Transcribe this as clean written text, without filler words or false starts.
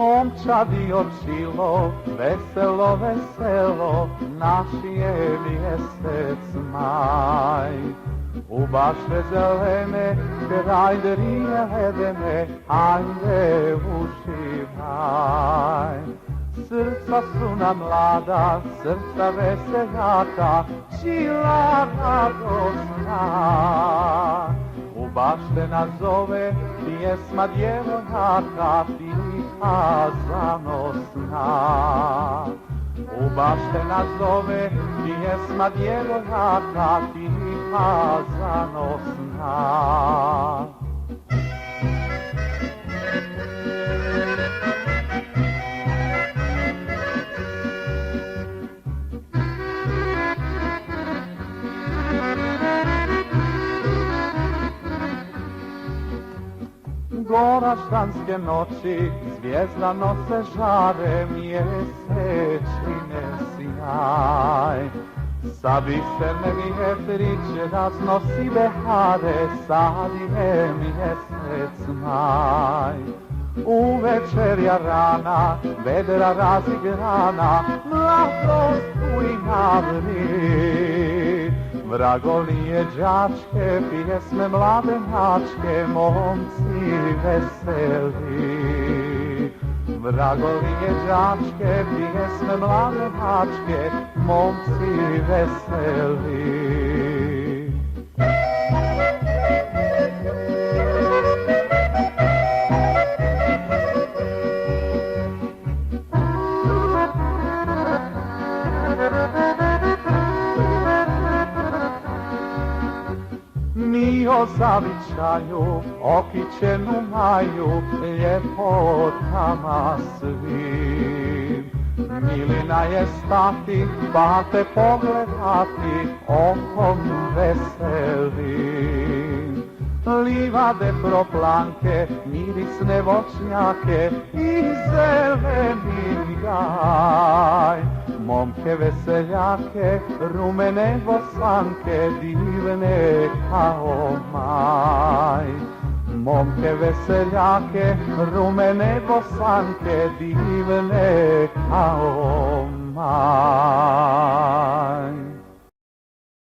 Momčadi očilo, veselo, veselo, naš je mjesec maj. U bašte zelene, kraj drije ledene, ajde uživaj. Srca su nam mlada, srca veseljaka, čila radosna. U bašte nas zove pjesma djevojaka, tiha zanosna. U bašte nas zove pjesma djevojaka, tiha zanosna. Goraštanske noći, zvijezdano se žare, mjesečine sjaj. Sa biserne vjetrić raznosi behare, sad je mjesec maj. U večerja rana, vedra razigrana, mladost ujna vri. Vragolije đačke, pjesme mlade mačke, momci veseli. Vragolije đačke, pjesme mlade mačke, momci veseli. Mi o zavičaju, okićenu maju, ljepotama svim. Milina je stati, pa te pogledati, okom veselim. Livade proplanke, mirisne voćnjake i zeleni gaj. Momke veseljake, rumene bosanke, divne kao maj. Momke veseljake, rumene bosanke, divne kao maj.